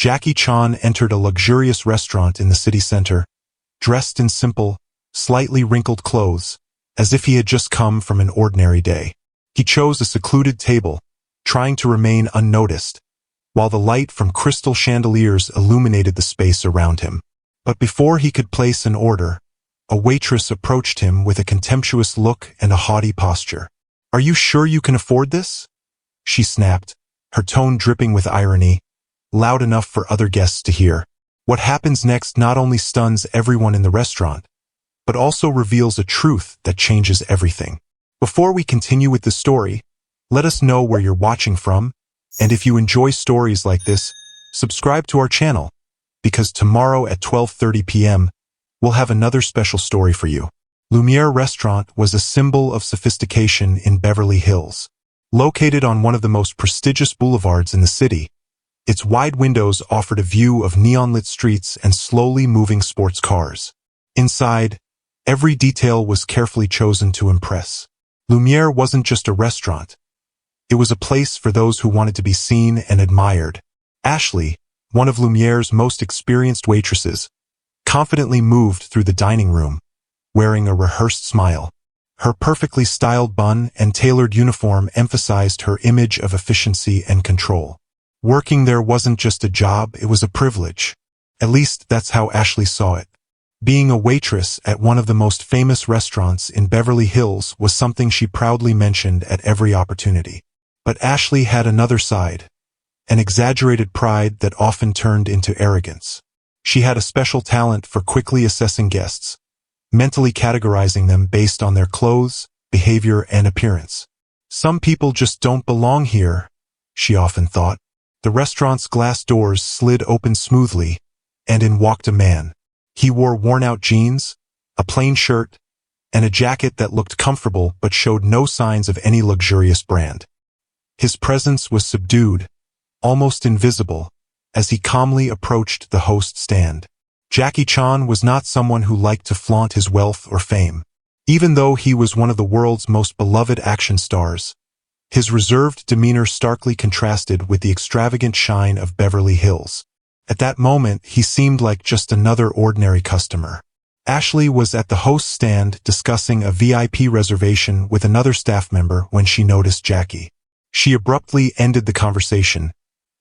Jackie Chan entered a luxurious restaurant in the city center, dressed in simple, slightly wrinkled clothes, as if he had just come from an ordinary day. He chose a secluded table, trying to remain unnoticed, while the light from crystal chandeliers illuminated the space around him. But before he could place an order, a waitress approached him with a contemptuous look and a haughty posture. "Are you sure you can afford this?" she snapped, her tone dripping with irony, loud enough for other guests to hear. What happens next not only stuns everyone in the restaurant, but also reveals a truth that changes everything. Before we continue with the story, let us know where you're watching from, and if you enjoy stories like this, subscribe to our channel, because tomorrow at 12:30 p.m., we'll have another special story for you. Lumiere Restaurant was a symbol of sophistication in Beverly Hills. Located on one of the most prestigious boulevards in the city, its wide windows offered a view of neon-lit streets and slowly moving sports cars. Inside, every detail was carefully chosen to impress. Lumiere wasn't just a restaurant. It was a place for those who wanted to be seen and admired. Ashley, one of Lumiere's most experienced waitresses, confidently moved through the dining room, wearing a rehearsed smile. Her perfectly styled bun and tailored uniform emphasized her image of efficiency and control. Working there wasn't just a job, it was a privilege. At least that's how Ashley saw it. Being a waitress at one of the most famous restaurants in Beverly Hills was something she proudly mentioned at every opportunity. But Ashley had another side, an exaggerated pride that often turned into arrogance. She had a special talent for quickly assessing guests, mentally categorizing them based on their clothes, behavior, and appearance. "Some people just don't belong here," she often thought. The restaurant's glass doors slid open smoothly, and in walked a man. He wore worn-out jeans, a plain shirt, and a jacket that looked comfortable but showed no signs of any luxurious brand. His presence was subdued, almost invisible, as he calmly approached the host stand. Jackie Chan was not someone who liked to flaunt his wealth or fame. Even though he was one of the world's most beloved action stars, his reserved demeanor starkly contrasted with the extravagant shine of Beverly Hills. At that moment, he seemed like just another ordinary customer. Ashley was at the host's stand discussing a VIP reservation with another staff member when she noticed Jackie. She abruptly ended the conversation,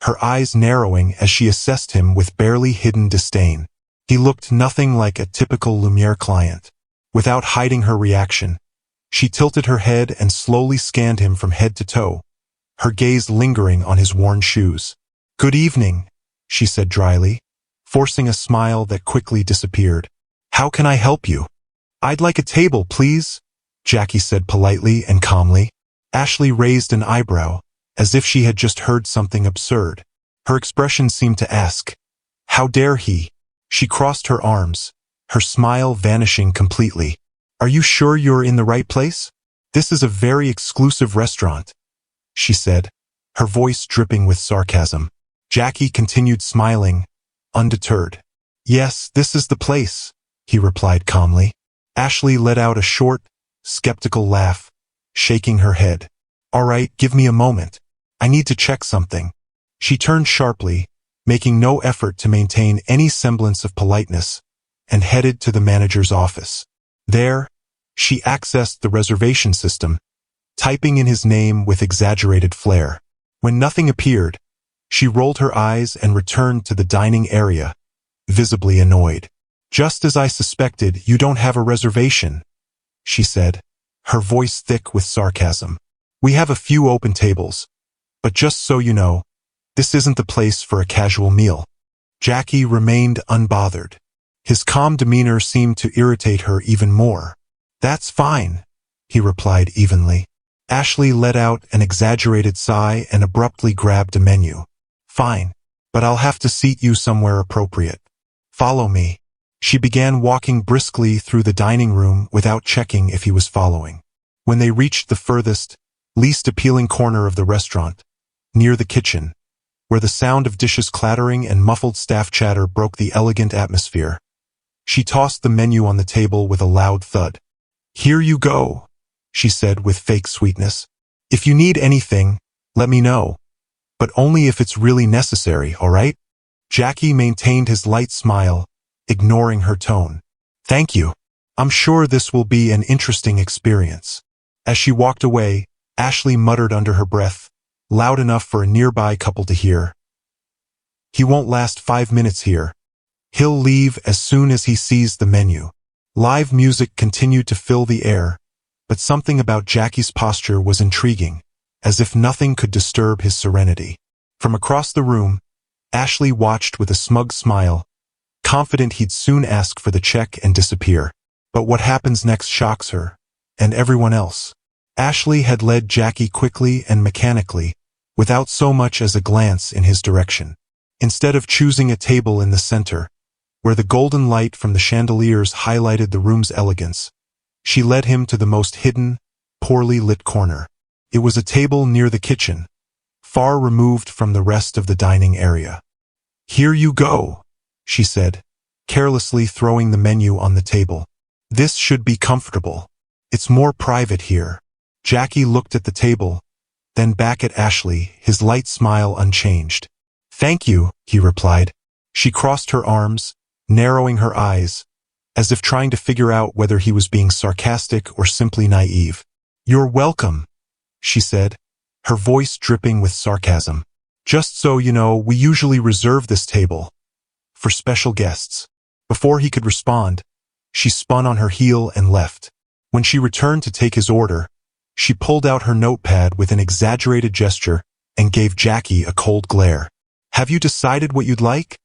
her eyes narrowing as she assessed him with barely hidden disdain. He looked nothing like a typical Lumiere client. Without hiding her reaction, she tilted her head and slowly scanned him from head to toe, her gaze lingering on his worn shoes. "Good evening," she said dryly, forcing a smile that quickly disappeared. "How can I help you?" "I'd like a table, please," Jackie said politely and calmly. Ashley raised an eyebrow, as if she had just heard something absurd. Her expression seemed to ask, "How dare he?" She crossed her arms, her smile vanishing completely. "Are you sure you're in the right place? This is a very exclusive restaurant," she said, her voice dripping with sarcasm. Jackie continued smiling, undeterred. "Yes, this is the place," he replied calmly. Ashley let out a short, skeptical laugh, shaking her head. "All right, give me a moment. I need to check something." She turned sharply, making no effort to maintain any semblance of politeness, and headed to the manager's office. There, she accessed the reservation system, typing in his name with exaggerated flair. When nothing appeared, she rolled her eyes and returned to the dining area, visibly annoyed. "Just as I suspected, you don't have a reservation," she said, her voice thick with sarcasm. "We have a few open tables, but just so you know, this isn't the place for a casual meal." Jackie remained unbothered. His calm demeanor seemed to irritate her even more. "That's fine," he replied evenly. Ashley let out an exaggerated sigh and abruptly grabbed a menu. "Fine, but I'll have to seat you somewhere appropriate. Follow me." She began walking briskly through the dining room without checking if he was following. When they reached the furthest, least appealing corner of the restaurant, near the kitchen, where the sound of dishes clattering and muffled staff chatter broke the elegant atmosphere, she tossed the menu on the table with a loud thud. "Here you go," she said with fake sweetness. "If you need anything, let me know. But only if it's really necessary, all right?" Jackie maintained his light smile, ignoring her tone. "Thank you. I'm sure this will be an interesting experience." As she walked away, Ashley muttered under her breath, loud enough for a nearby couple to hear. "He won't last 5 minutes here. He'll leave as soon as he sees the menu." Live music continued to fill the air, but something about Jackie's posture was intriguing, as if nothing could disturb his serenity. From across the room, Ashley watched with a smug smile, confident he'd soon ask for the check and disappear. But what happens next shocks her, and everyone else. Ashley had led Jackie quickly and mechanically, without so much as a glance in his direction. Instead of choosing a table in the center, where the golden light from the chandeliers highlighted the room's elegance, she led him to the most hidden, poorly lit corner. It was a table near the kitchen, far removed from the rest of the dining area. "Here you go," she said, carelessly throwing the menu on the table. "This should be comfortable. It's more private here." Jackie looked at the table, then back at Ashley, his light smile unchanged. "Thank you," he replied. She crossed her arms, narrowing her eyes, as if trying to figure out whether he was being sarcastic or simply naive. "You're welcome," she said, her voice dripping with sarcasm. "Just so you know, we usually reserve this table for special guests." Before he could respond, she spun on her heel and left. When she returned to take his order, she pulled out her notepad with an exaggerated gesture and gave Jackie a cold glare. "Have you decided what you'd like?"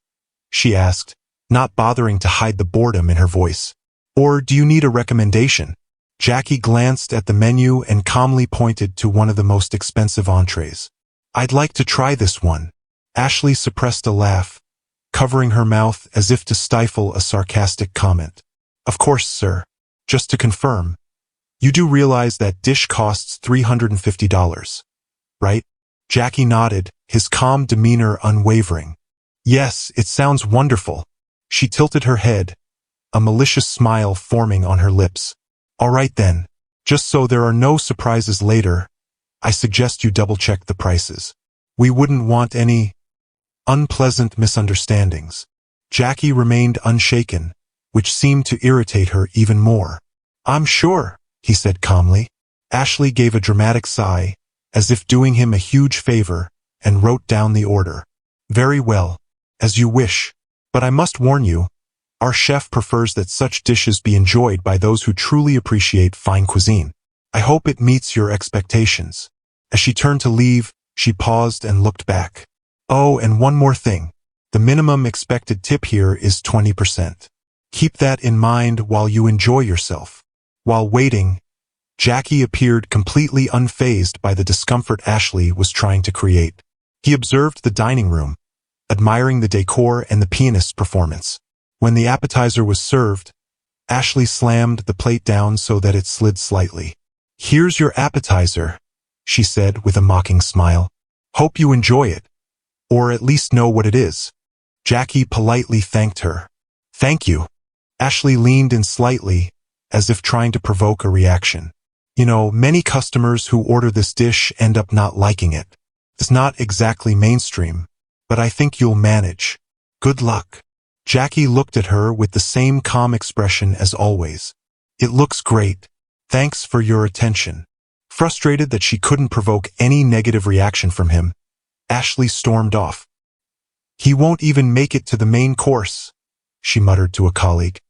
she asked, not bothering to hide the boredom in her voice. "Or do you need a recommendation?" Jackie glanced at the menu and calmly pointed to one of the most expensive entrees. "I'd like to try this one." Ashley suppressed a laugh, covering her mouth as if to stifle a sarcastic comment. "Of course, sir. Just to confirm, you do realize that dish costs $350, right?" Jackie nodded, his calm demeanor unwavering. "Yes, it sounds wonderful." She tilted her head, a malicious smile forming on her lips. "All right then, just so there are no surprises later, I suggest you double-check the prices. We wouldn't want any unpleasant misunderstandings." Jackie remained unshaken, which seemed to irritate her even more. "I'm sure," he said calmly. Ashley gave a dramatic sigh, as if doing him a huge favor, and wrote down the order. "Very well, as you wish. But I must warn you, our chef prefers that such dishes be enjoyed by those who truly appreciate fine cuisine. I hope it meets your expectations." As she turned to leave, she paused and looked back. "Oh, and one more thing. The minimum expected tip here is 20%. Keep that in mind while you enjoy yourself." While waiting, Jackie appeared completely unfazed by the discomfort Ashley was trying to create. He observed the dining room, admiring the decor and the pianist's performance. When the appetizer was served, Ashley slammed the plate down so that it slid slightly. "Here's your appetizer," she said with a mocking smile. "Hope you enjoy it, or at least know what it is." Jackie politely thanked her. "Thank you." Ashley leaned in slightly, as if trying to provoke a reaction. "You know, many customers who order this dish end up not liking it. It's not exactly mainstream, but I think you'll manage. Good luck." Jackie looked at her with the same calm expression as always. "It looks great. Thanks for your attention." Frustrated that she couldn't provoke any negative reaction from him, Ashley stormed off. "He won't even make it to the main course," she muttered to a colleague.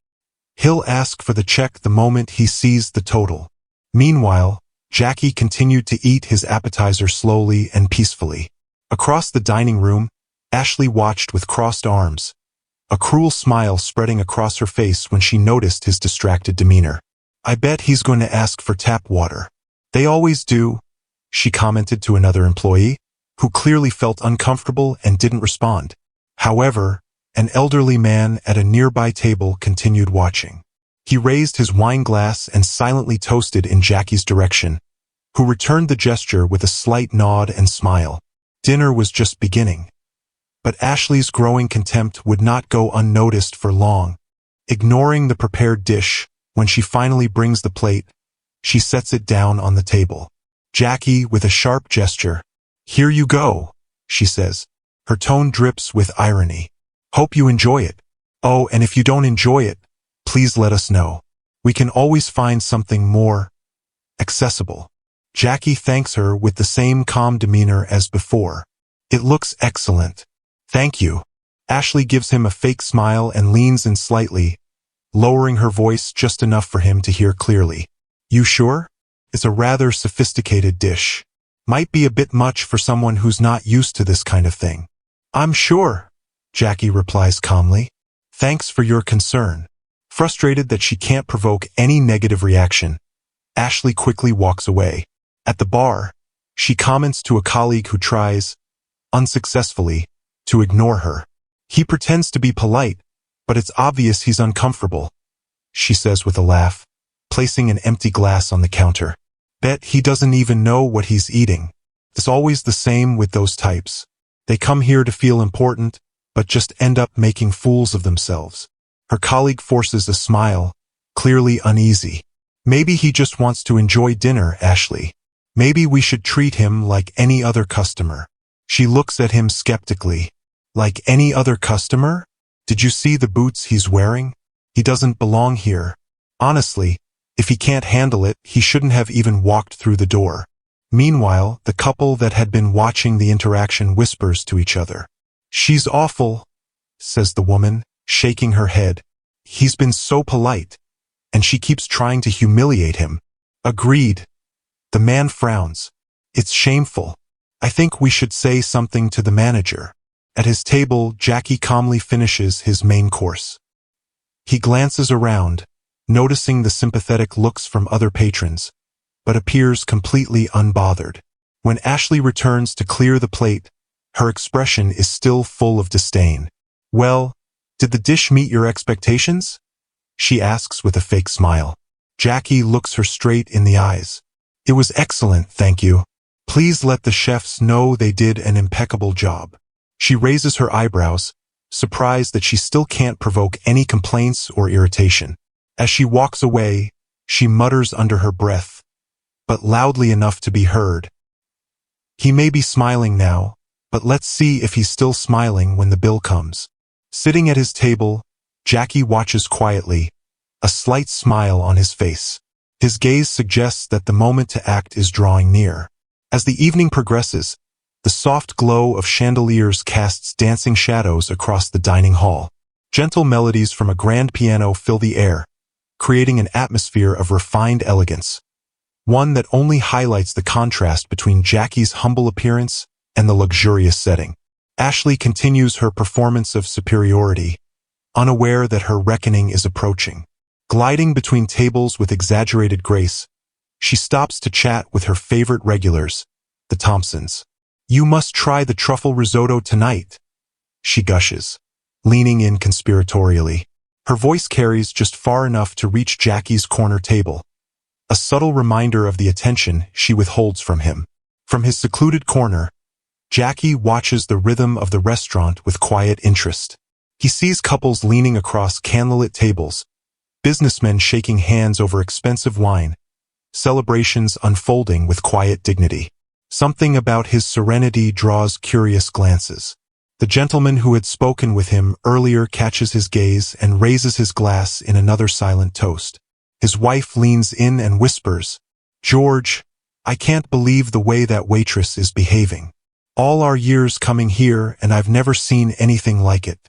"He'll ask for the check the moment he sees the total." Meanwhile, Jackie continued to eat his appetizer slowly and peacefully. Across the dining room, Ashley watched with crossed arms, a cruel smile spreading across her face when she noticed his distracted demeanor. "I bet he's going to ask for tap water. They always do," she commented to another employee, who clearly felt uncomfortable and didn't respond. However, an elderly man at a nearby table continued watching. He raised his wine glass and silently toasted in Jackie's direction, who returned the gesture with a slight nod and smile. Dinner was just beginning. But Ashley's growing contempt would not go unnoticed for long. Ignoring the prepared dish, when she finally brings the plate, she sets it down on the table. Jackie, with a sharp gesture, "Here you go," she says. Her tone drips with irony. Hope you enjoy it. Oh, and if you don't enjoy it, please let us know. We can always find something more accessible. Jackie thanks her with the same calm demeanor as before. It looks excellent. Thank you. Ashley gives him a fake smile and leans in slightly, lowering her voice just enough for him to hear clearly. You sure? It's a rather sophisticated dish. Might be a bit much for someone who's not used to this kind of thing. I'm sure, Jackie replies calmly. Thanks for your concern. Frustrated that she can't provoke any negative reaction, Ashley quickly walks away. At the bar, she comments to a colleague who tries, unsuccessfully, to ignore her. He pretends to be polite, but it's obvious he's uncomfortable, she says with a laugh, placing an empty glass on the counter. Bet he doesn't even know what he's eating. It's always the same with those types. They come here to feel important, but just end up making fools of themselves. Her colleague forces a smile, clearly uneasy. Maybe he just wants to enjoy dinner, Ashley. Maybe we should treat him like any other customer. She looks at him skeptically. Like any other customer? Did you see the boots he's wearing? He doesn't belong here. Honestly, if he can't handle it, he shouldn't have even walked through the door. Meanwhile, the couple that had been watching the interaction whispers to each other. She's awful, says the woman, shaking her head. He's been so polite, and she keeps trying to humiliate him. Agreed. The man frowns. It's shameful. I think we should say something to the manager. At his table, Jackie calmly finishes his main course. He glances around, noticing the sympathetic looks from other patrons, but appears completely unbothered. When Ashley returns to clear the plate, her expression is still full of disdain. Well, did the dish meet your expectations? She asks with a fake smile. Jackie looks her straight in the eyes. It was excellent, thank you. Please let the chefs know they did an impeccable job. She raises her eyebrows, surprised that she still can't provoke any complaints or irritation. As she walks away, she mutters under her breath, but loudly enough to be heard. He may be smiling now, but let's see if he's still smiling when the bill comes. Sitting at his table, Jackie watches quietly, a slight smile on his face. His gaze suggests that the moment to act is drawing near. As the evening progresses, the soft glow of chandeliers casts dancing shadows across the dining hall. Gentle melodies from a grand piano fill the air, creating an atmosphere of refined elegance, one that only highlights the contrast between Jackie's humble appearance and the luxurious setting. Ashley continues her performance of superiority, unaware that her reckoning is approaching. Gliding between tables with exaggerated grace, she stops to chat with her favorite regulars, the Thompsons. You must try the truffle risotto tonight, she gushes, leaning in conspiratorially. Her voice carries just far enough to reach Jackie's corner table, a subtle reminder of the attention she withholds from him. From his secluded corner, Jackie watches the rhythm of the restaurant with quiet interest. He sees couples leaning across candlelit tables, businessmen shaking hands over expensive wine, celebrations unfolding with quiet dignity. Something about his serenity draws curious glances. The gentleman who had spoken with him earlier catches his gaze and raises his glass in another silent toast. His wife leans in and whispers, George, I can't believe the way that waitress is behaving. All our years coming here and I've never seen anything like it.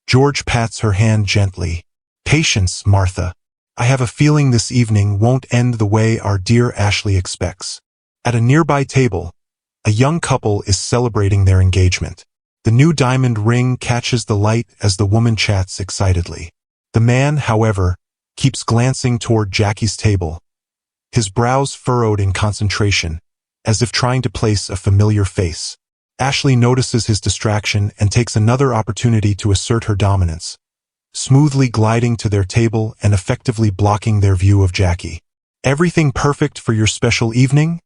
George pats her hand gently. Patience, Martha. I have a feeling this evening won't end the way our dear Ashley expects. At a nearby table, a young couple is celebrating their engagement. The new diamond ring catches the light as the woman chats excitedly. The man, however, keeps glancing toward Jackie's table, his brows furrowed in concentration, as if trying to place a familiar face. Ashley notices his distraction and takes another opportunity to assert her dominance, smoothly gliding to their table and effectively blocking their view of Jackie. Everything perfect for your special evening?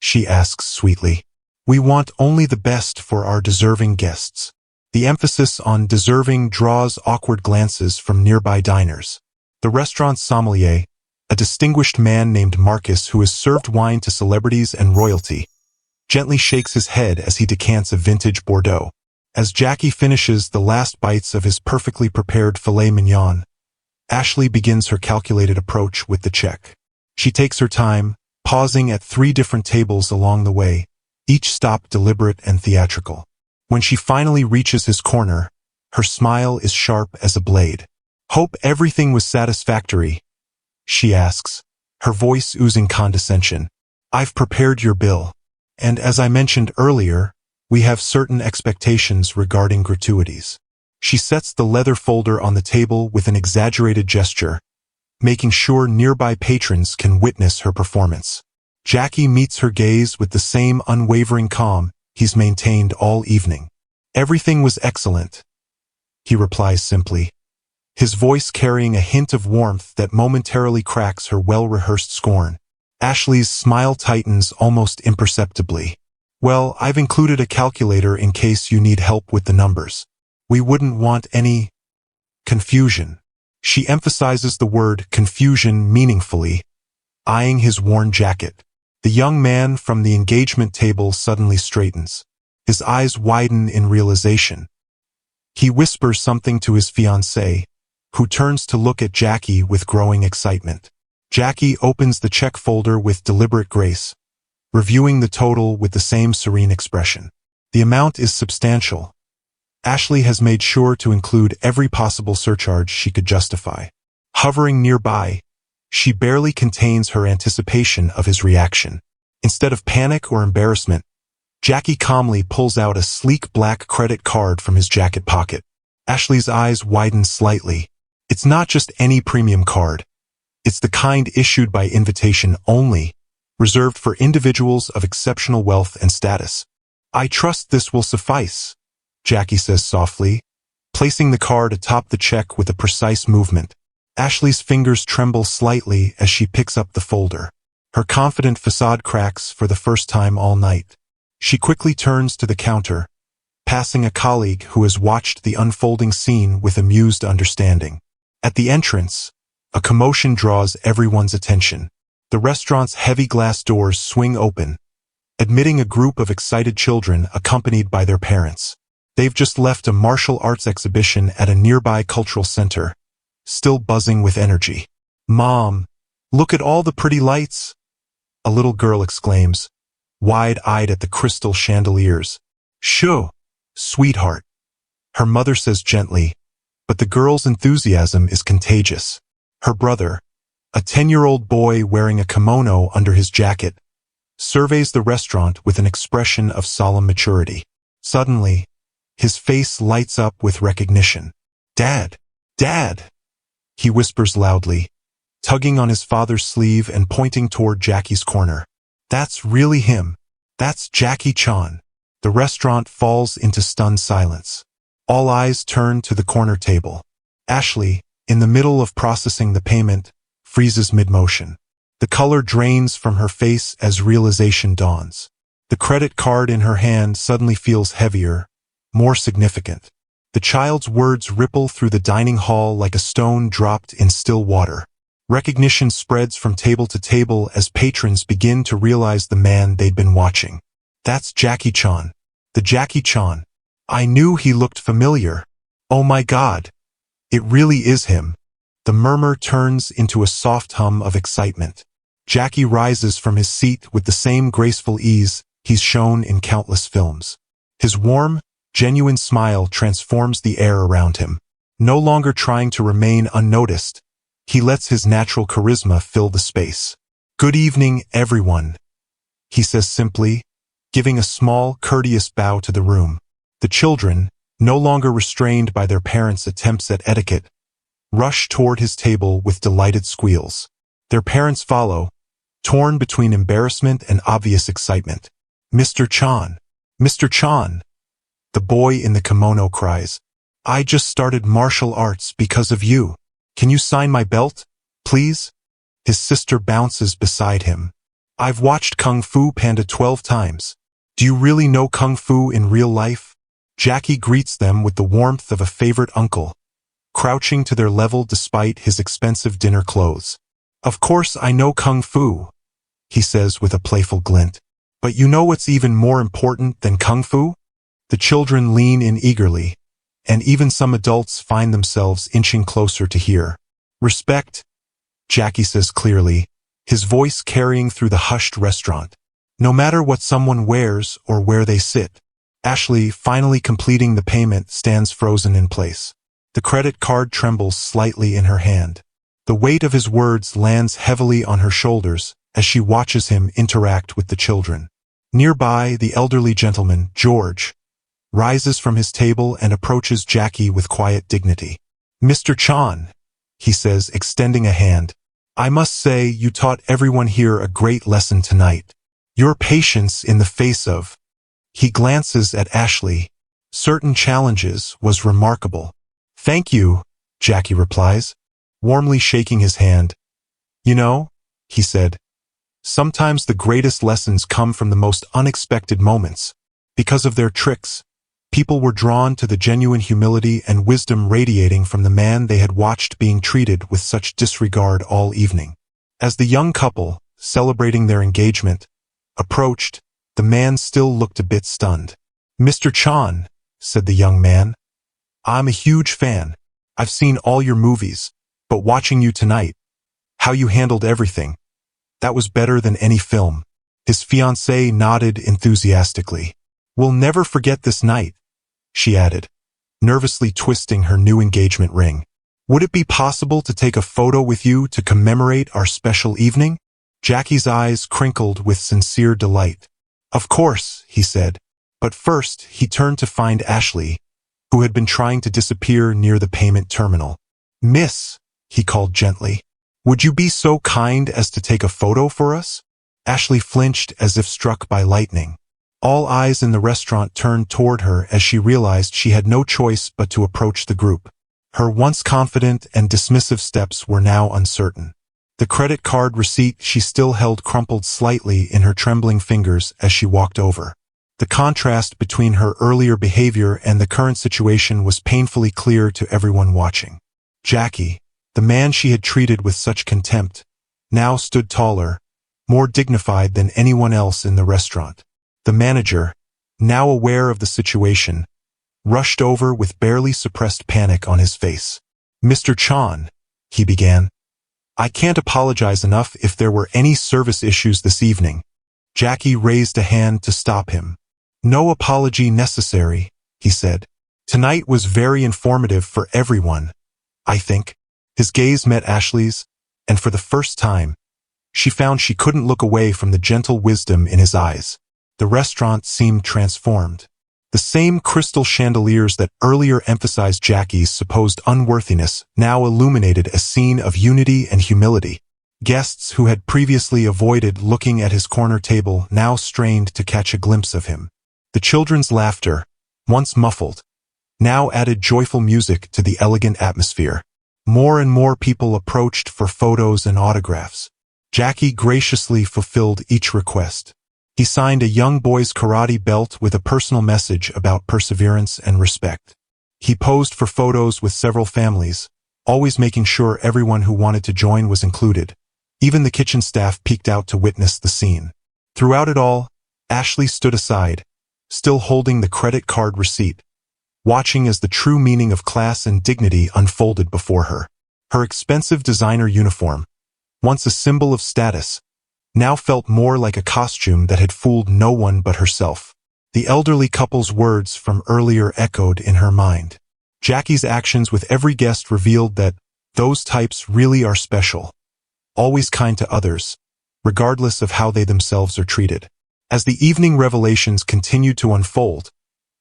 She asks sweetly. We want only the best for our deserving guests. The emphasis on deserving draws awkward glances from nearby diners. The restaurant's sommelier, a distinguished man named Marcus who has served wine to celebrities and royalty, gently shakes his head as he decants a vintage Bordeaux. As Jackie finishes the last bites of his perfectly prepared filet mignon, Ashley begins her calculated approach with the check. She takes her time, pausing at 3 different tables along the way, each stop deliberate and theatrical. When she finally reaches his corner, her smile is sharp as a blade. "Hope everything was satisfactory," she asks, her voice oozing condescension. "I've prepared your bill. And as I mentioned earlier, we have certain expectations regarding gratuities." She sets the leather folder on the table with an exaggerated gesture, making sure nearby patrons can witness her performance. Jackie meets her gaze with the same unwavering calm he's maintained all evening. "Everything was excellent," he replies simply, his voice carrying a hint of warmth that momentarily cracks her well-rehearsed scorn. Ashley's smile tightens almost imperceptibly. "Well, I've included a calculator in case you need help with the numbers. We wouldn't want any confusion." She emphasizes the word confusion meaningfully, eyeing his worn jacket. The young man from the engagement table suddenly straightens. His eyes widen in realization. He whispers something to his fiancée, who turns to look at Jackie with growing excitement. Jackie opens the check folder with deliberate grace, reviewing the total with the same serene expression. The amount is substantial. Ashley has made sure to include every possible surcharge she could justify. Hovering nearby, she barely contains her anticipation of his reaction. Instead of panic or embarrassment, Jackie calmly pulls out a sleek black credit card from his jacket pocket. Ashley's eyes widen slightly. It's not just any premium card. It's the kind issued by invitation only, reserved for individuals of exceptional wealth and status. "I trust this will suffice," Jackie says softly, placing the card atop the check with a precise movement. Ashley's fingers tremble slightly as she picks up the folder. Her confident facade cracks for the first time all night. She quickly turns to the counter, passing a colleague who has watched the unfolding scene with amused understanding. At the entrance, a commotion draws everyone's attention. The restaurant's heavy glass doors swing open, admitting a group of excited children accompanied by their parents. They've just left a martial arts exhibition at a nearby cultural center, still buzzing with energy. "Mom, look at all the pretty lights," a little girl exclaims, wide-eyed at the crystal chandeliers. "Shoo, sweetheart," her mother says gently, but the girl's enthusiasm is contagious. Her brother, a 10-year-old boy wearing a kimono under his jacket, surveys the restaurant with an expression of solemn maturity. Suddenly, his face lights up with recognition. "Dad! Dad!" he whispers loudly, tugging on his father's sleeve and pointing toward Jackie's corner. "That's really him. That's Jackie Chan." The restaurant falls into stunned silence. All eyes turn to the corner table. Ashley, in the middle of processing the payment, freezes mid-motion. The color drains from her face as realization dawns. The credit card in her hand suddenly feels heavier, more significant. The child's words ripple through the dining hall like a stone dropped in still water. Recognition spreads from table to table as patrons begin to realize the man they'd been watching. "That's Jackie Chan. The Jackie Chan. I knew he looked familiar. Oh my God. It really is him." The murmur turns into a soft hum of excitement. Jackie rises from his seat with the same graceful ease he's shown in countless films. His warm, genuine smile transforms the air around him. No longer trying to remain unnoticed, he lets his natural charisma fill the space. "Good evening, everyone," he says simply, giving a small, courteous bow to the room. The children, no longer restrained by their parents' attempts at etiquette, rush toward his table with delighted squeals. Their parents follow, torn between embarrassment and obvious excitement. "Mr. Chan! Mr. Chan!" the boy in the kimono cries. "I just started martial arts because of you. Can you sign my belt, please?" His sister bounces beside him. "I've watched Kung Fu Panda 12 times. Do you really know Kung Fu in real life?" Jackie greets them with the warmth of a favorite uncle, crouching to their level despite his expensive dinner clothes. "Of course I know Kung Fu," he says with a playful glint. "But you know what's even more important than Kung Fu? The children lean in eagerly, and even some adults find themselves inching closer to hear. Respect, Jackie says clearly, his voice carrying through the hushed restaurant. No matter what someone wears or where they sit. Ashley, finally completing the payment, stands frozen in place. The credit card trembles slightly in her hand. The weight of his words lands heavily on her shoulders as she watches him interact with the children. Nearby, the elderly gentleman, George, rises from his table and approaches Jackie with quiet dignity. "Mr. Chan," he says, extending a hand, "I must say you taught everyone here a great lesson tonight. Your patience in the face of," he glances at Ashley, "certain challenges was remarkable." "Thank you," Jackie replies, warmly shaking his hand. "You know," he said, "sometimes the greatest lessons come from the most unexpected moments. Because of their tricks, people were drawn to the genuine humility and wisdom radiating from the man they had watched being treated with such disregard all evening." As the young couple, celebrating their engagement, approached, the man still looked a bit stunned. "Mr. Chan," said the young man, "I'm a huge fan. I've seen all your movies, but watching you tonight, how you handled everything, that was better than any film." His fiancée nodded enthusiastically. "We'll never forget this night," she added, nervously twisting her new engagement ring. "Would it be possible to take a photo with you to commemorate our special evening?" Jackie's eyes crinkled with sincere delight. "Of course," he said, but first he turned to find Ashley, who had been trying to disappear near the payment terminal. "Miss," he called gently, "would you be so kind as to take a photo for us?" Ashley flinched as if struck by lightning. All eyes in the restaurant turned toward her as she realized she had no choice but to approach the group. Her once confident and dismissive steps were now uncertain. The credit card receipt she still held crumpled slightly in her trembling fingers as she walked over. The contrast between her earlier behavior and the current situation was painfully clear to everyone watching. Jackie, the man she had treated with such contempt, now stood taller, more dignified than anyone else in the restaurant. The manager, now aware of the situation, rushed over with barely suppressed panic on his face. "Mr. Chan," he began, "I can't apologize enough if there were any service issues this evening." Jackie raised a hand to stop him. "No apology necessary," he said. "Tonight was very informative for everyone, I think." His gaze met Ashley's, and for the first time, she found she couldn't look away from the gentle wisdom in his eyes. The restaurant seemed transformed. The same crystal chandeliers that earlier emphasized Jackie's supposed unworthiness now illuminated a scene of unity and humility. Guests who had previously avoided looking at his corner table now strained to catch a glimpse of him. The children's laughter, once muffled, now added joyful music to the elegant atmosphere. More and more people approached for photos and autographs. Jackie graciously fulfilled each request. He signed a young boy's karate belt with a personal message about perseverance and respect. He posed for photos with several families, always making sure everyone who wanted to join was included. Even the kitchen staff peeked out to witness the scene. Throughout it all, Ashley stood aside, still holding the credit card receipt, watching as the true meaning of class and dignity unfolded before her. Her expensive designer uniform, once a symbol of status, now felt more like a costume that had fooled no one but herself. The elderly couple's words from earlier echoed in her mind. Jackie's actions with every guest revealed that those types really are special, always kind to others, regardless of how they themselves are treated. As the evening revelations continued to unfold,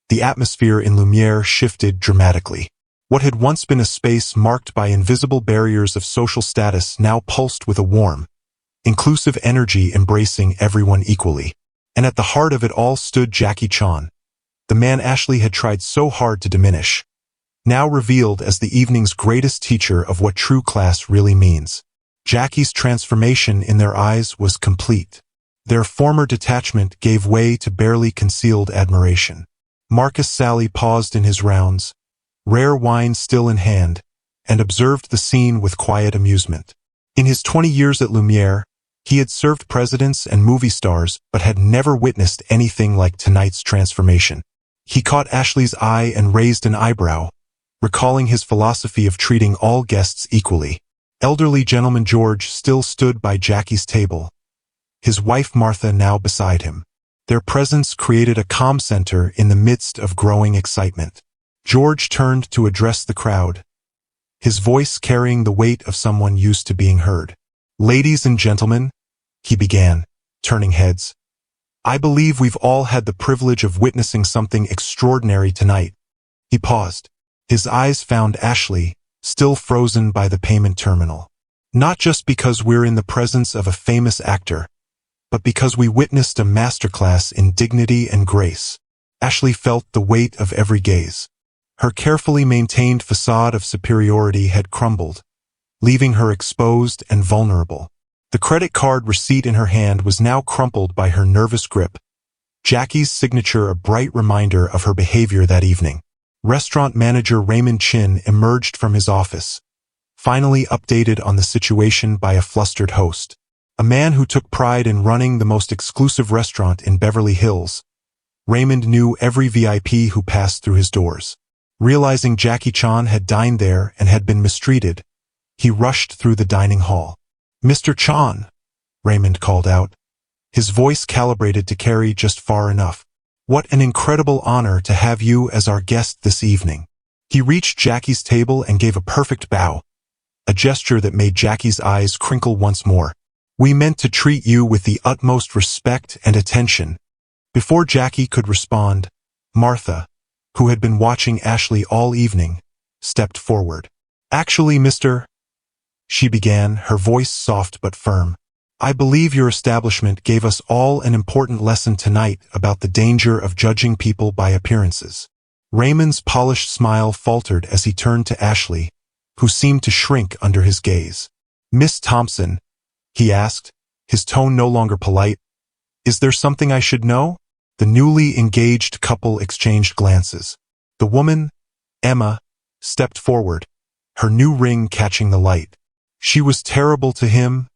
the atmosphere in Lumiere shifted dramatically. What had once been a space marked by invisible barriers of social status now pulsed with a warm, inclusive energy embracing everyone equally. And at the heart of it all stood Jackie Chan, the man Ashley had tried so hard to diminish, now revealed as the evening's greatest teacher of what true class really means. Jackie's transformation in their eyes was complete. Their former detachment gave way to barely concealed admiration. Marcus Sally paused in his rounds, rare wine still in hand, and observed the scene with quiet amusement. In his 20 years at Lumiere, he had served presidents and movie stars but had never witnessed anything like tonight's transformation. He caught Ashley's eye and raised an eyebrow, recalling his philosophy of treating all guests equally. Elderly gentleman George still stood by Jackie's table, his wife Martha now beside him. Their presence created a calm center in the midst of growing excitement. George turned to address the crowd, his voice carrying the weight of someone used to being heard. "Ladies and gentlemen," he began, turning heads, "I believe we've all had the privilege of witnessing something extraordinary tonight." He paused. His eyes found Ashley, still frozen by the payment terminal. "Not just because we're in the presence of a famous actor, but because we witnessed a masterclass in dignity and grace." Ashley felt the weight of every gaze. Her carefully maintained facade of superiority had crumbled, leaving her exposed and vulnerable. The credit card receipt in her hand was now crumpled by her nervous grip, Jackie's signature a bright reminder of her behavior that evening. Restaurant manager Raymond Chin emerged from his office, finally updated on the situation by a flustered host. A man who took pride in running the most exclusive restaurant in Beverly Hills, Raymond knew every VIP who passed through his doors. Realizing Jackie Chan had dined there and had been mistreated, he rushed through the dining hall. "Mr. Chan," Raymond called out, his voice calibrated to carry just far enough. "What an incredible honor to have you as our guest this evening." He reached Jackie's table and gave a perfect bow, a gesture that made Jackie's eyes crinkle once more. "We meant to treat you with the utmost respect and attention." Before Jackie could respond, Martha, who had been watching Ashley all evening, stepped forward. "Actually, Mr. she began, her voice soft but firm. "I believe your establishment gave us all an important lesson tonight about the danger of judging people by appearances." Raymond's polished smile faltered as he turned to Ashley, who seemed to shrink under his gaze. "Miss Thompson," he asked, his tone no longer polite, "is there something I should know?" The newly engaged couple exchanged glances. The woman, Emma, stepped forward, her new ring catching the light. "She was terrible to him,"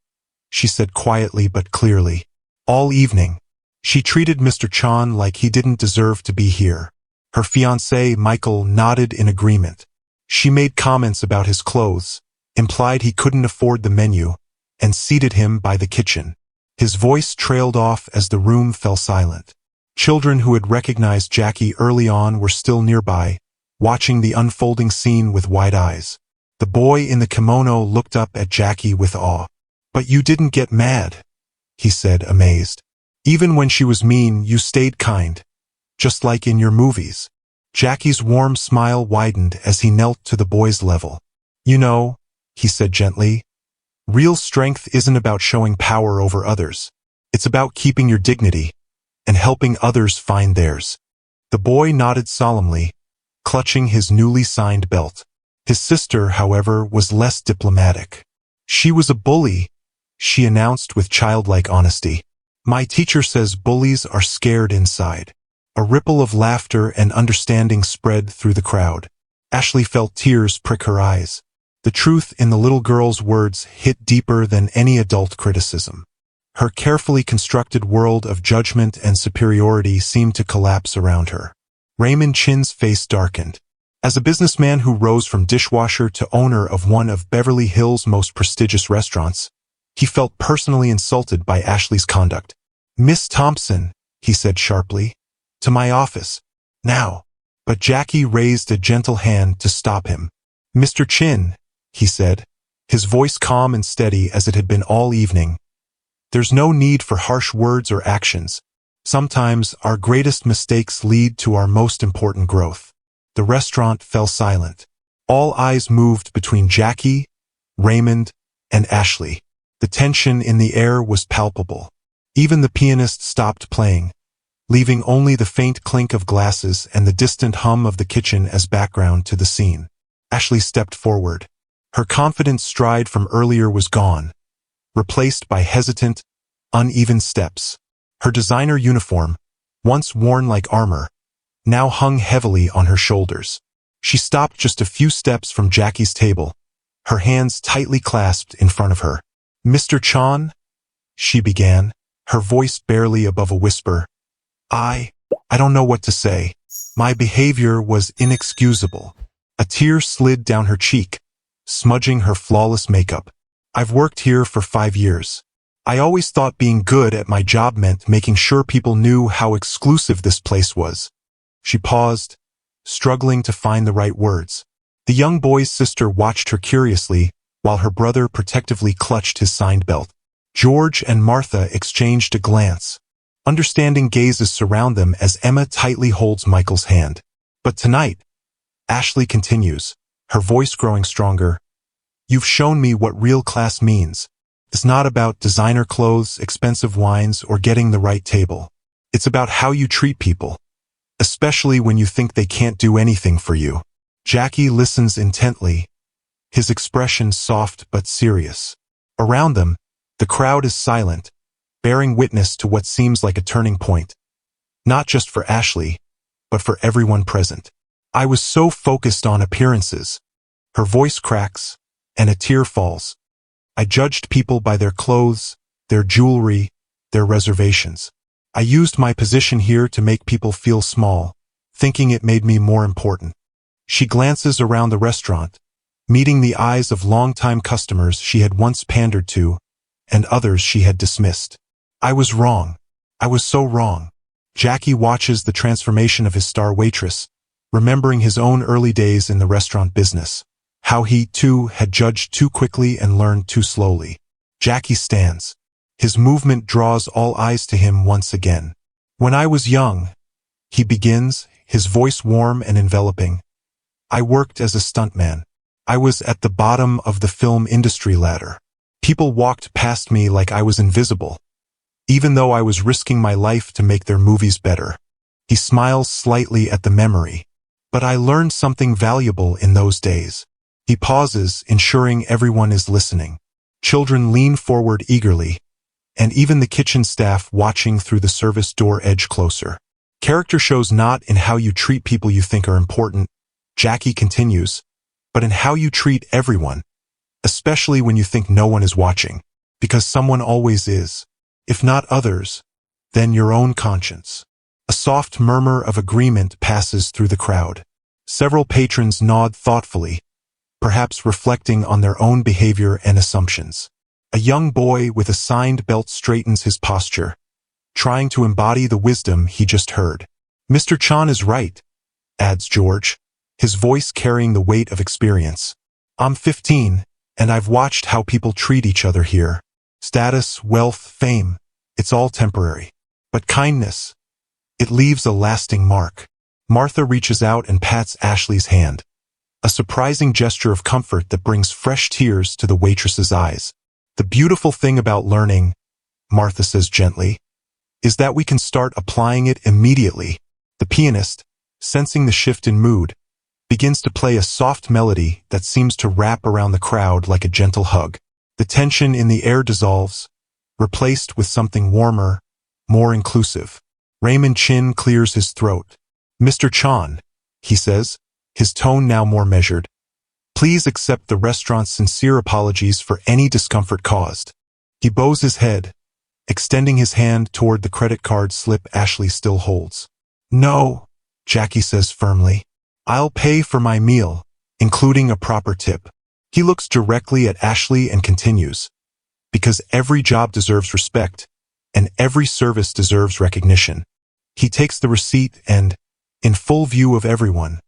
she said quietly but clearly. "All evening. She treated Mr. Chan like he didn't deserve to be here." Her fiancé, Michael, nodded in agreement. "She made comments about his clothes, implied he couldn't afford the menu, and seated him by the kitchen." His voice trailed off as the room fell silent. Children who had recognized Jackie early on were still nearby, watching the unfolding scene with wide eyes. The boy in the kimono looked up at Jackie with awe. "But you didn't get mad," he said, amazed. "Even when she was mean, you stayed kind, just like in your movies." Jackie's warm smile widened as he knelt to the boy's level. "You know," he said gently, "real strength isn't about showing power over others. It's about keeping your dignity and helping others find theirs." The boy nodded solemnly, clutching his newly signed belt. His sister, however, was less diplomatic. "She was a bully," she announced with childlike honesty. "My teacher says bullies are scared inside." A ripple of laughter and understanding spread through the crowd. Ashley felt tears prick her eyes. The truth in the little girl's words hit deeper than any adult criticism. Her carefully constructed world of judgment and superiority seemed to collapse around her. Raymond Chin's face darkened. As a businessman who rose from dishwasher to owner of one of Beverly Hills' most prestigious restaurants, he felt personally insulted by Ashley's conduct. "Miss Thompson," he said sharply, "to my office, now." But Jackie raised a gentle hand to stop him. "Mr. Chin," he said, his voice calm and steady as it had been all evening, "there's no need for harsh words or actions. Sometimes our greatest mistakes lead to our most important growth." The restaurant fell silent. All eyes moved between Jackie, Raymond, and Ashley. The tension in the air was palpable. Even the pianist stopped playing, leaving only the faint clink of glasses and the distant hum of the kitchen as background to the scene. Ashley stepped forward. Her confident stride from earlier was gone, replaced by hesitant, uneven steps. Her designer uniform, once worn like armor, now hung heavily on her shoulders. She stopped just a few steps from Jackie's table, her hands tightly clasped in front of her. "Mr. Chan," she began, her voice barely above a whisper, I don't know what to say. My behavior was inexcusable. A tear slid down her cheek, smudging her flawless makeup. I've worked here for 5 years. I always thought being good at my job meant making sure people knew how exclusive this place was. She paused, struggling to find the right words. The young boy's sister watched her curiously, while her brother protectively clutched his signed belt. George and Martha exchanged a glance. Understanding gazes surround them as Emma tightly holds Michael's hand. But tonight, Ashley continues, her voice growing stronger. You've shown me what real class means. It's not about designer clothes, expensive wines, or getting the right table. It's about how you treat people, especially when you think they can't do anything for you. Jackie listens intently, his expression soft but serious. Around them, the crowd is silent, bearing witness to what seems like a turning point. Not just for Ashley, but for everyone present. I was so focused on appearances. Her voice cracks, and a tear falls. I judged people by their clothes, their jewelry, their reservations. I used my position here to make people feel small, thinking it made me more important. She glances around the restaurant, meeting the eyes of longtime customers she had once pandered to, and others she had dismissed. I was wrong. I was so wrong. Jackie watches the transformation of his star waitress, remembering his own early days in the restaurant business. How he, too, had judged too quickly and learned too slowly. Jackie stands. His movement draws all eyes to him once again. When I was young, he begins, his voice warm and enveloping. I worked as a stuntman. I was at the bottom of the film industry ladder. People walked past me like I was invisible, even though I was risking my life to make their movies better. He smiles slightly at the memory. But I learned something valuable in those days. He pauses, ensuring everyone is listening. Children lean forward eagerly, and even the kitchen staff watching through the service door edge closer. Character shows not in how you treat people you think are important, Jackie continues, but in how you treat everyone, especially when you think no one is watching, because someone always is. If not others, then your own conscience. A soft murmur of agreement passes through the crowd. Several patrons nod thoughtfully, perhaps reflecting on their own behavior and assumptions. A young boy with a signed belt straightens his posture, trying to embody the wisdom he just heard. Mr. Chan is right, adds George, his voice carrying the weight of experience. I'm 15, and I've watched how people treat each other here. Status, wealth, fame, it's all temporary. But kindness, it leaves a lasting mark. Martha reaches out and pats Ashley's hand. A surprising gesture of comfort that brings fresh tears to the waitress's eyes. The beautiful thing about learning, Martha says gently, is that we can start applying it immediately. The pianist, sensing the shift in mood, begins to play a soft melody that seems to wrap around the crowd like a gentle hug. The tension in the air dissolves, replaced with something warmer, more inclusive. Raymond Chin clears his throat. Mr. Chan, he says, his tone now more measured. Please accept the restaurant's sincere apologies for any discomfort caused. He bows his head, extending his hand toward the credit card slip Ashley still holds. No, Jackie says firmly. I'll pay for my meal, including a proper tip. He looks directly at Ashley and continues. Because every job deserves respect, and every service deserves recognition. He takes the receipt and, in full view of everyone,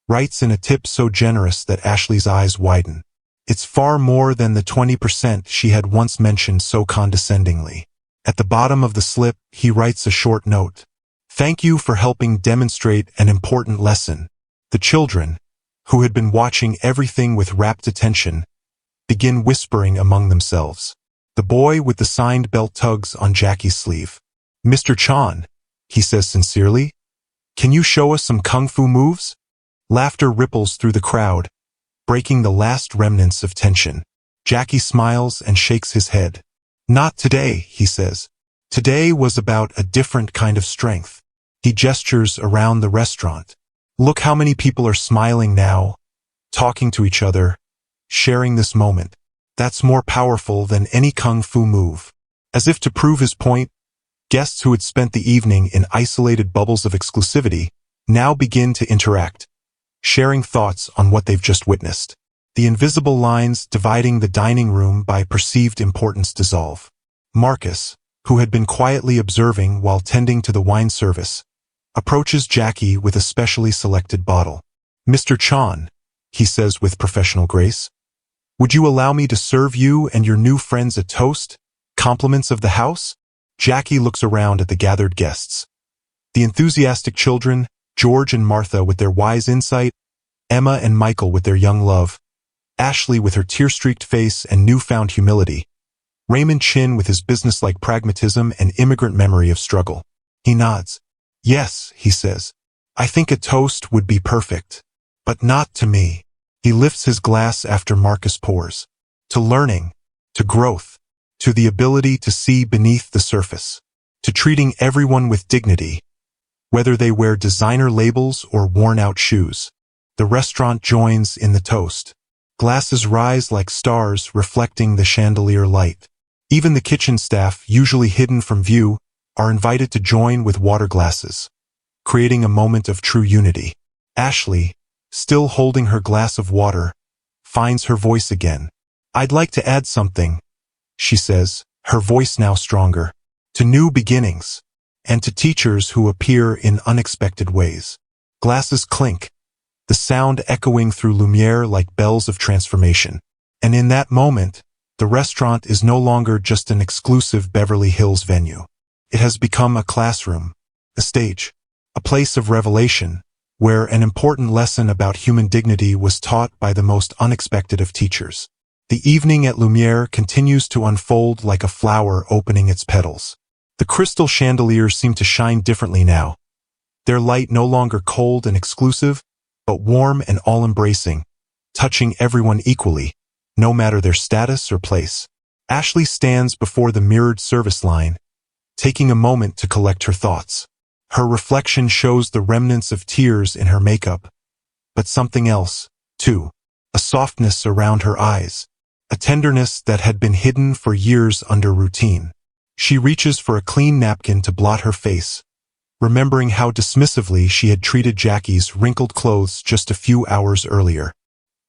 writes in a tip so generous that Ashley's eyes widen. It's far more than the 20% she had once mentioned so condescendingly. At the bottom of the slip, he writes a short note. Thank you for helping demonstrate an important lesson. The children, who had been watching everything with rapt attention, begin whispering among themselves. The boy with the signed belt tugs on Jackie's sleeve. Mr. Chan, he says sincerely, can you show us some kung fu moves? Laughter ripples through the crowd, breaking the last remnants of tension. Jackie smiles and shakes his head. Not today, he says. Today was about a different kind of strength. He gestures around the restaurant. Look how many people are smiling now, talking to each other, sharing this moment. That's more powerful than any kung fu move. As if to prove his point, guests who had spent the evening in isolated bubbles of exclusivity now begin to interact, sharing thoughts on what they've just witnessed. The invisible lines dividing the dining room by perceived importance dissolve. Marcus, who had been quietly observing while tending to the wine service, approaches Jackie with a specially selected bottle. "Mr. Chan," he says with professional grace, "would you allow me to serve you and your new friends a toast? Compliments of the house?" Jackie looks around at the gathered guests. The enthusiastic children, George and Martha with their wise insight, Emma and Michael with their young love, Ashley with her tear-streaked face and newfound humility, Raymond Chin with his businesslike pragmatism and immigrant memory of struggle. He nods. "Yes," he says, "I think a toast would be perfect. But not to me." He lifts his glass after Marcus pours. To learning, to growth, to the ability to see beneath the surface, to treating everyone with dignity, whether they wear designer labels or worn-out shoes. The restaurant joins in the toast. Glasses rise like stars reflecting the chandelier light. Even the kitchen staff, usually hidden from view, are invited to join with water glasses, creating a moment of true unity. Ashley, still holding her glass of water, finds her voice again. "I'd like to add something," she says, her voice now stronger, "to new beginnings, and to teachers who appear in unexpected ways." Glasses clink, the sound echoing through Lumiere like bells of transformation. And in that moment, the restaurant is no longer just an exclusive Beverly Hills venue. It has become a classroom, a stage, a place of revelation, where an important lesson about human dignity was taught by the most unexpected of teachers. The evening at Lumiere continues to unfold like a flower opening its petals. The crystal chandeliers seem to shine differently now, their light no longer cold and exclusive, but warm and all-embracing, touching everyone equally, no matter their status or place. Ashley stands before the mirrored service line, taking a moment to collect her thoughts. Her reflection shows the remnants of tears in her makeup, but something else, too. A softness around her eyes, a tenderness that had been hidden for years under routine. She reaches for a clean napkin to blot her face, remembering how dismissively she had treated Jackie's wrinkled clothes just a few hours earlier.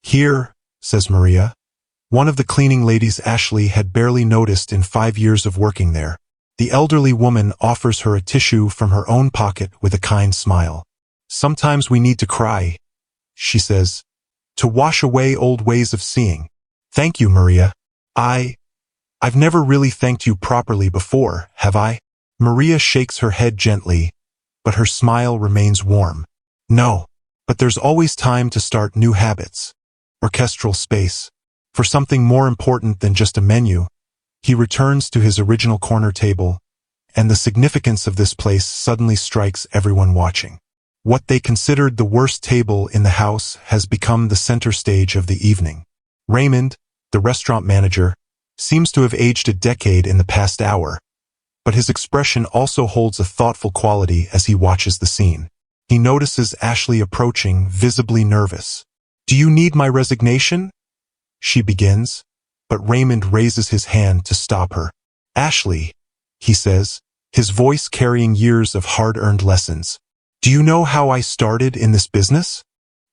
"Here," says Maria, one of the cleaning ladies Ashley had barely noticed in 5 years of working there. The elderly woman offers her a tissue from her own pocket with a kind smile. "Sometimes we need to cry," she says, "to wash away old ways of seeing." "Thank you, Maria. I've never really thanked you properly before, have I?" Maria shakes her head gently, but her smile remains warm. "No, but there's always time to start new habits." Orchestral space. For something more important than just a menu, he returns to his original corner table, and the significance of this place suddenly strikes everyone watching. What they considered the worst table in the house has become the center stage of the evening. Raymond, the restaurant manager, seems to have aged a decade in the past hour, but his expression also holds a thoughtful quality as he watches the scene. He notices Ashley approaching, visibly nervous. "Do you need my resignation?" she begins, but Raymond raises his hand to stop her. "Ashley," he says, his voice carrying years of hard-earned lessons, "do you know how I started in this business?"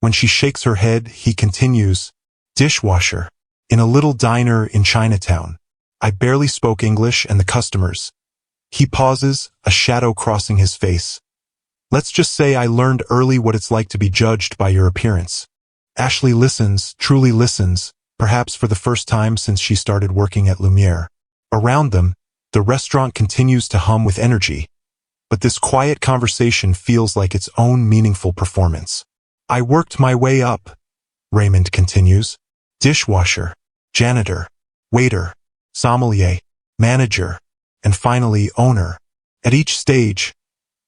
When she shakes her head, he continues, "Dishwasher, in a little diner in Chinatown. I barely spoke English and the customers." He pauses, a shadow crossing his face. "Let's just say I learned early what it's like to be judged by your appearance." Ashley listens, truly listens, perhaps for the first time since she started working at Lumiere. Around them, the restaurant continues to hum with energy, but this quiet conversation feels like its own meaningful performance. "I worked my way up," Raymond continues. "Dishwasher, janitor, waiter, sommelier, manager, and finally owner. At each stage,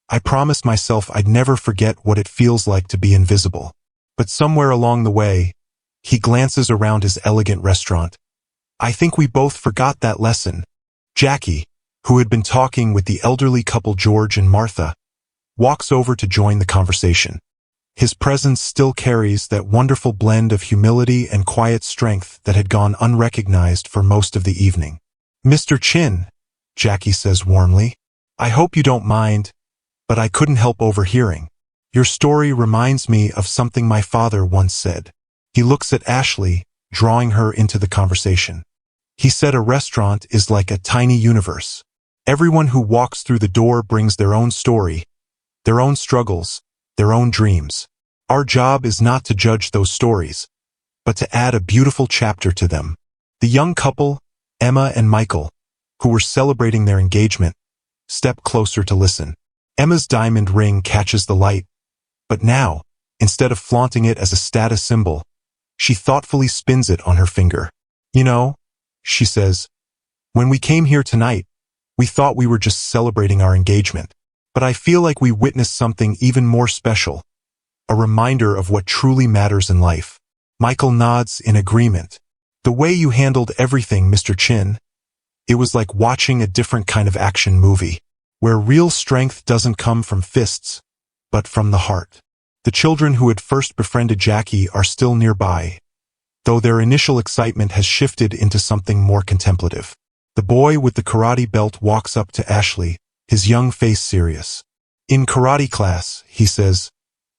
I promised myself I'd never forget what it feels like to be invisible. But somewhere along the way, he glances around his elegant restaurant. I think we both forgot that lesson." Jackie, who had been talking with the elderly couple George and Martha, walks over to join the conversation. His presence still carries that wonderful blend of humility and quiet strength that had gone unrecognized for most of the evening. "Mr. Chin," Jackie says warmly, "I hope you don't mind, but I couldn't help overhearing." Your story reminds me of something my father once said. He looks at Ashley, drawing her into the conversation. He said a restaurant is like a tiny universe. Everyone who walks through the door brings their own story, their own struggles, their own dreams. Our job is not to judge those stories, but to add a beautiful chapter to them. The young couple, Emma and Michael, who were celebrating their engagement, step closer to listen. Emma's diamond ring catches the light, but now, instead of flaunting it as a status symbol, she thoughtfully spins it on her finger. You know, she says, when we came here tonight, we thought we were just celebrating our engagement. But I feel like we witnessed something even more special, a reminder of what truly matters in life. Michael nods in agreement. The way you handled everything, Mr. Chin, it was like watching a different kind of action movie, where real strength doesn't come from fists, but from the heart. The children who had first befriended Jackie are still nearby, though their initial excitement has shifted into something more contemplative. The boy with the karate belt walks up to Ashley, his young face serious. In karate class, he says,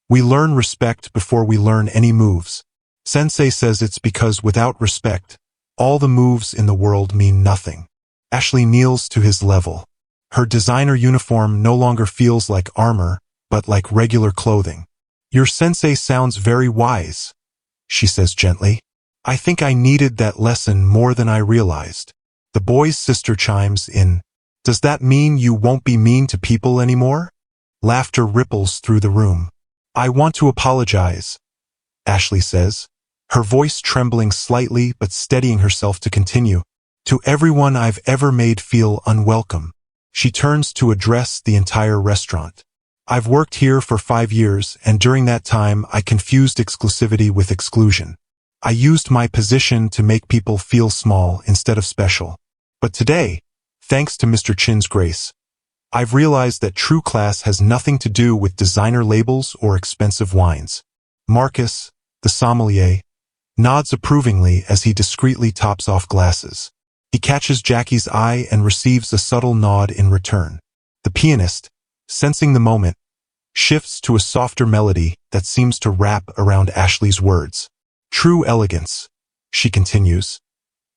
we learn respect before we learn any moves. Sensei says it's because without respect, all the moves in the world mean nothing. Ashley kneels to his level. Her designer uniform no longer feels like armor, but like regular clothing. Your sensei sounds very wise, she says gently. I think I needed that lesson more than I realized. The boy's sister chimes in. Does that mean you won't be mean to people anymore? Laughter ripples through the room. I want to apologize, Ashley says, her voice trembling slightly but steadying herself to continue. To everyone I've ever made feel unwelcome. She turns to address the entire restaurant. I've worked here for 5 years, and during that time I confused exclusivity with exclusion. I used my position to make people feel small instead of special. But today, thanks to Mr. Chin's grace, I've realized that true class has nothing to do with designer labels or expensive wines. Marcus, the sommelier, nods approvingly as he discreetly tops off glasses. He catches Jackie's eye and receives a subtle nod in return. The pianist, sensing the moment, shifts to a softer melody that seems to wrap around Ashley's words. True elegance, she continues,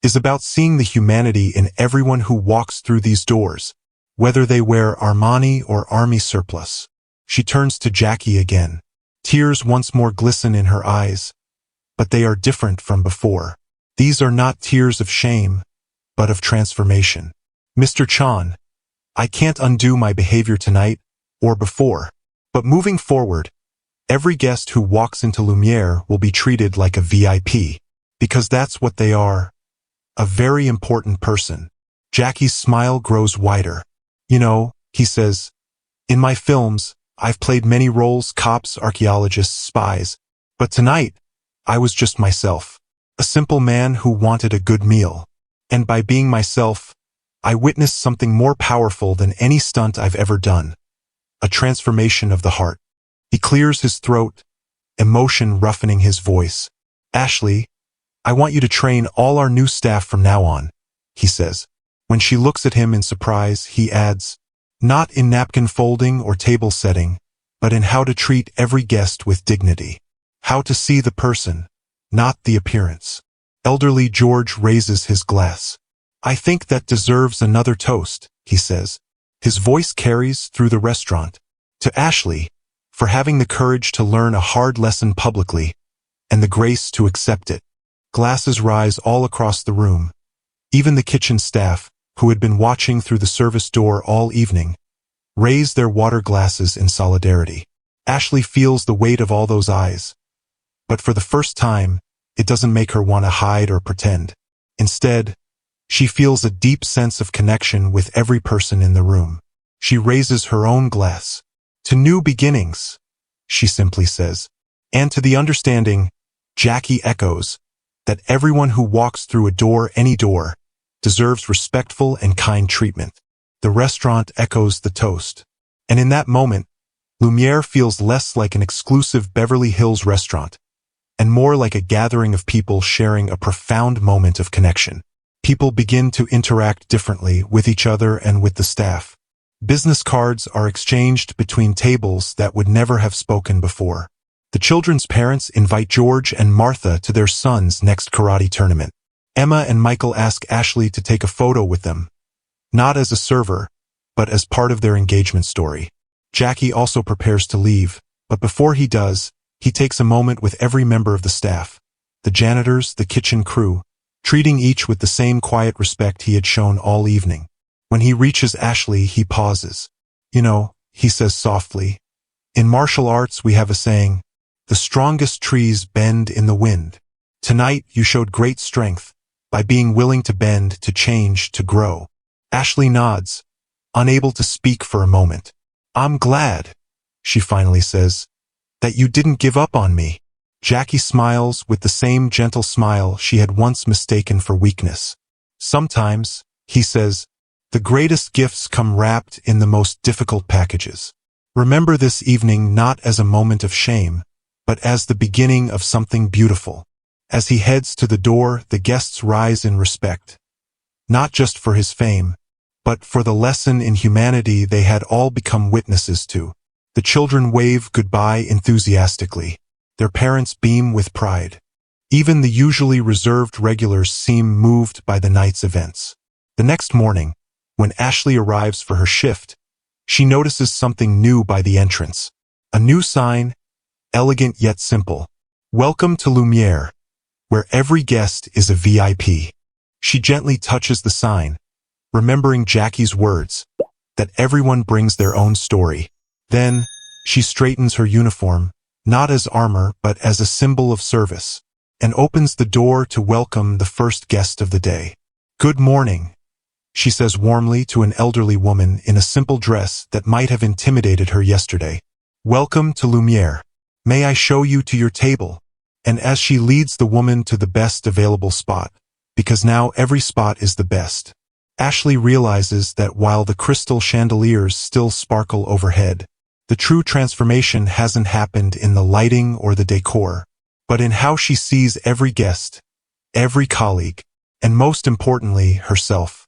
is about seeing the humanity in everyone who walks through these doors, whether they wear Armani or army surplus. She turns to Jackie again. Tears once more glisten in her eyes, but they are different from before. These are not tears of shame, but of transformation. Mr. Chan, I can't undo my behavior tonight, or before, but moving forward, every guest who walks into Lumiere will be treated like a VIP, because that's what they are, a very important person. Jackie's smile grows wider. You know, he says, in my films, I've played many roles, cops, archaeologists, spies, but tonight, I was just myself, a simple man who wanted a good meal. And by being myself, I witnessed something more powerful than any stunt I've ever done. A transformation of the heart. He clears his throat, emotion roughening his voice. Ashley, I want you to train all our new staff from now on, he says. When she looks at him in surprise, he adds, not in napkin folding or table setting, but in how to treat every guest with dignity. How to see the person, not the appearance. Elderly George raises his glass. I think that deserves another toast, he says. His voice carries through the restaurant. To Ashley, for having the courage to learn a hard lesson publicly, and the grace to accept it. Glasses rise all across the room. Even the kitchen staff, who had been watching through the service door all evening, raise their water glasses in solidarity. Ashley feels the weight of all those eyes. But for the first time, it doesn't make her want to hide or pretend. Instead, she feels a deep sense of connection with every person in the room. She raises her own glass. To new beginnings, she simply says. And to the understanding, Jackie echoes, that everyone who walks through a door, any door, deserves respectful and kind treatment. The restaurant echoes the toast. And in that moment, Lumiere feels less like an exclusive Beverly Hills restaurant, and more like a gathering of people sharing a profound moment of connection. People begin to interact differently with each other and with the staff. Business cards are exchanged between tables that would never have spoken before. The children's parents invite George and Martha to their son's next karate tournament. Emma and Michael ask Ashley to take a photo with them, not as a server, but as part of their engagement story. Jackie also prepares to leave, but before he does, he takes a moment with every member of the staff, the janitors, the kitchen crew, treating each with the same quiet respect he had shown all evening. When he reaches Ashley, he pauses. "You know," he says softly, "in martial arts we have a saying, the strongest trees bend in the wind. Tonight you showed great strength by being willing to bend, to change, to grow." Ashley nods, unable to speak for a moment. "I'm glad," she finally says, "that you didn't give up on me." Jackie smiles with the same gentle smile she had once mistaken for weakness. "Sometimes," he says, "the greatest gifts come wrapped in the most difficult packages. Remember this evening not as a moment of shame, but as the beginning of something beautiful." As he heads to the door, the guests rise in respect, not just for his fame, but for the lesson in humanity they had all become witnesses to. The children wave goodbye enthusiastically. Their parents beam with pride. Even the usually reserved regulars seem moved by the night's events. The next morning, when Ashley arrives for her shift, she notices something new by the entrance. A new sign, elegant yet simple. "Welcome to Lumiere, where every guest is a VIP." She gently touches the sign, remembering Jackie's words, that everyone brings their own story. Then, she straightens her uniform, not as armor but as a symbol of service, and opens the door to welcome the first guest of the day. "Good morning," she says warmly to an elderly woman in a simple dress that might have intimidated her yesterday. "Welcome to Lumiere. May I show you to your table?" And as she leads the woman to the best available spot, because now every spot is the best, Ashley realizes that while the crystal chandeliers still sparkle overhead, the true transformation hasn't happened in the lighting or the decor, but in how she sees every guest, every colleague, and most importantly, herself.